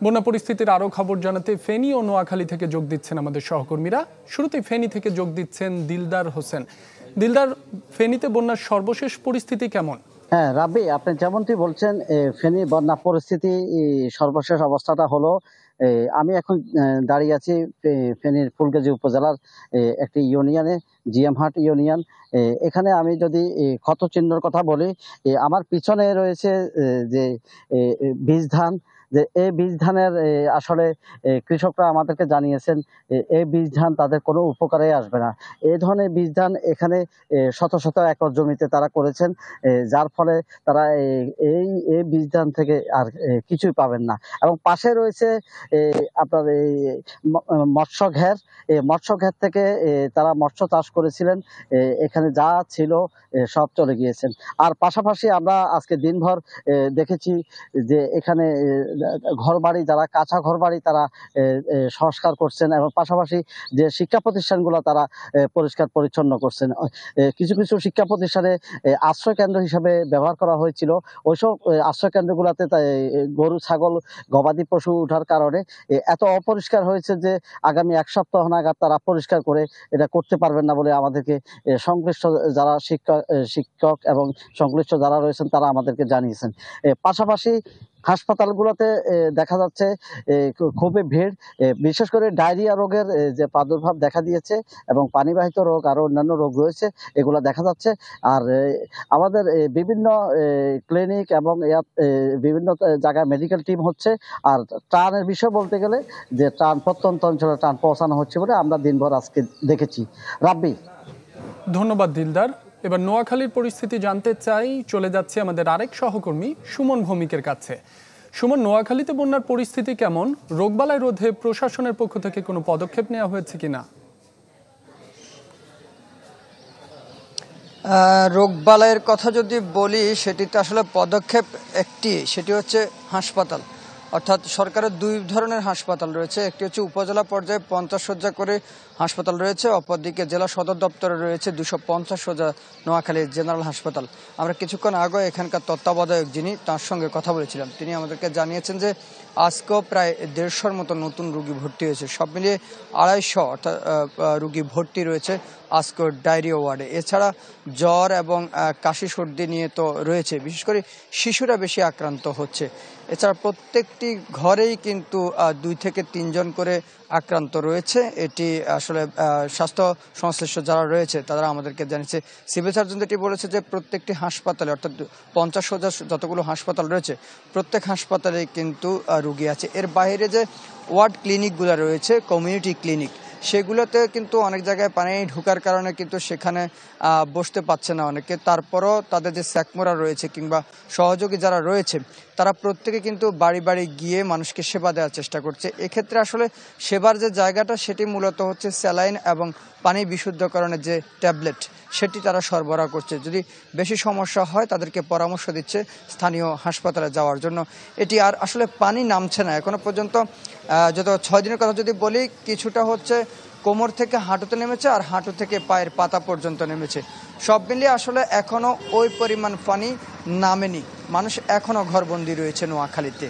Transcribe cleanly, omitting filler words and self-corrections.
বন্যা পরিস্থিতির আরও খবর জানাতে ফেনী ও নোয়াখালী থেকে যোগ দিচ্ছেন আমাদের সহকর্মীরা। শুরুতেই ফেনী থেকে যোগ দিচ্ছেন দিলদার হোসেন। দিলদার, ফেনীতে বন্যার সর্বশেষ পরিস্থিতি কেমন? হ্যাঁ রাব্বি, আপনি যেমনটি বলছেন ফেনী বন্যা পরিস্থিতি সর্বশেষ অবস্থাটা হলো, আমি এখন দাঁড়িয়ে আছি ফেনীর ফুলগাজী উপজেলার একটি ইউনিয়নে, জিএমহাট ইউনিয়ন। এখানে আমি যদি ক্ষত চিহ্নের কথা বলি, আমার পিছনে রয়েছে যে বীজ ধান, যে এই বীজ ধানের আসলে কৃষকরা আমাদেরকে জানিয়েছেন এই বীজ ধান তাদের কোনো উপকারে আসবে না। এই ধরনের বীজ ধান এখানে শত শত একর জমিতে তারা করেছেন, যার ফলে তারা এই এই বীজ ধান থেকে আর কিছুই পাবেন না। এবং পাশে রয়েছে আপনার এই মৎস্য ঘের, এই মৎস্য ঘের থেকে তারা মৎস্য চাষ করেছিলেন, এখানে যা ছিল সব চলে গিয়েছেন। আর পাশাপাশি আমরা আজকে দিনভর দেখেছি যে এখানে ঘরবাড়ি, যারা কাঁচা ঘরবাড়ি তারা সংস্কার করছেন, এবং পাশাপাশি যে শিক্ষা প্রতিষ্ঠানগুলো তারা পরিষ্কার পরিচ্ছন্ন করছেন। কিছু কিছু শিক্ষা প্রতিষ্ঠানে আশ্রয় কেন্দ্র হিসাবে ব্যবহার করা হয়েছিল, ওইসব আশ্রয় কেন্দ্রগুলোতে গরু ছাগল গবাদি পশু ওঠার কারণে এত অপরিষ্কার হয়েছে যে আগামী এক সপ্তাহ নাগাদ তারা পরিষ্কার করে এটা করতে পারবেন না বলে আমাদেরকে সংশ্লিষ্ট যারা শিক্ষক এবং সংশ্লিষ্ট যারা রয়েছেন তারা আমাদেরকে জানিয়েছেন। পাশাপাশি হাসপাতালগুলোতে দেখা যাচ্ছে খুবই ভিড়, বিশেষ করে ডায়রিয়া রোগের যে প্রাদুর্ভাব দেখা দিয়েছে এবং পানিবাহিত রোগ আরো অন্যান্য রোগ রয়েছে, এগুলো দেখা যাচ্ছে। আর আমাদের বিভিন্ন ক্লিনিক এবং বিভিন্ন জায়গায় মেডিকেল টিম হচ্ছে। আর ত্রাণের বিষয় বলতে গেলে যে ত্রাণ প্রত্যন্ত অঞ্চলে ত্রাণ পৌঁছানো হচ্ছে বলে আমরা দিনভর আজকে দেখেছি। রাব্বি, ধন্যবাদ দিলদার। এবার নোয়াখালীর পরিস্থিতি জানতে চাই, চলে যাচ্ছে আমাদের আরেক সহকর্মী সুমন ভৌমিকের কাছে। সুমন, নোয়াখালীতে বন্যার পরিস্থিতি কেমন? রোগবালাই রোধে প্রশাসনের পক্ষ থেকে কোনো পদক্ষেপ নেওয়া হয়েছে কিনা? রোগবালাইয়ের কথা যদি বলি, সেটিতে আসলে পদক্ষেপ একটি, সেটি হচ্ছে হাসপাতাল। অর্থাৎ সরকারের দুই ধরনের হাসপাতাল রয়েছে, একটি হচ্ছে উপজেলা পর্যায়ে 50 শয্যা করে হাসপাতাল রয়েছে, অপরদিকে জেলা সদর দপ্তরে রয়েছে 250 শয্যা নোয়াখালী জেনারেল হাসপাতাল। আমরা কিছুক্ষণ আগে এখানকার তত্ত্বাবধায়ক যিনি, তার সঙ্গে কথা বলেছিলাম। তিনি আমাদেরকে জানিয়েছেন যে আজকেও প্রায় 150-র মতো নতুন রোগী ভর্তি হয়েছে, সব মিলিয়ে 250 অর্থাৎ রোগী ভর্তি রয়েছে আজকের ডায়রিয়া ওয়ার্ডে। এছাড়া জ্বর এবং কাশি সর্দি নিয়ে তো রয়েছে, বিশেষ করে শিশুরা বেশি আক্রান্ত হচ্ছে। এছাড়া প্রত্যেকটি ঘরেই কিন্তু 2 থেকে 3 জন করে আক্রান্ত রয়েছে। এটি আসলে স্বাস্থ্য সংশ্লিষ্ট যারা রয়েছে তারা আমাদেরকে জানিয়েছে। সিভিল সার্জন যেটি বলেছে যে প্রত্যেকটি হাসপাতালে, অর্থাৎ 50 শয্যার যতগুলো হাসপাতাল রয়েছে প্রত্যেক হাসপাতালে কিন্তু রোগী আছে। এর বাইরে যে ওয়ার্ড ক্লিনিকগুলো রয়েছে, কমিউনিটি ক্লিনিক, সেগুলোতে কিন্তু অনেক জায়গায় পানি ঢোকার কারণে কিন্তু সেখানে বসতে পারছে না অনেকে। তারপরও তাদের যে স্যাকমোরা রয়েছে কিংবা সহযোগী যারা রয়েছে তারা প্রত্যেকে কিন্তু বাড়ি বাড়ি গিয়ে মানুষকে সেবা দেওয়ার চেষ্টা করছে। এক্ষেত্রে আসলে সেবার যে জায়গাটা সেটি মূলত হচ্ছে স্যালাইন এবং পানি বিশুদ্ধকরণের যে ট্যাবলেট, সেটি তারা সরবরাহ করছে। যদি বেশি সমস্যা হয় তাদেরকে পরামর্শ দিচ্ছে স্থানীয় হাসপাতালে যাওয়ার জন্য। এটি আর আসলে পানি নামছে না এখনো পর্যন্ত। যত 6 দিনের কথা যদি বলি, কিছুটা হচ্ছে কোমর থেকে হাঁটুতে নেমেছে আর হাঁটু থেকে পায়ের পাতা পর্যন্ত নেমেছে। সব মিলিয়ে আসলে এখনো ওই পরিমাণ পানি নামেনি, মানুষ এখনো ঘরবন্দি রয়েছে নোয়াখালীতে।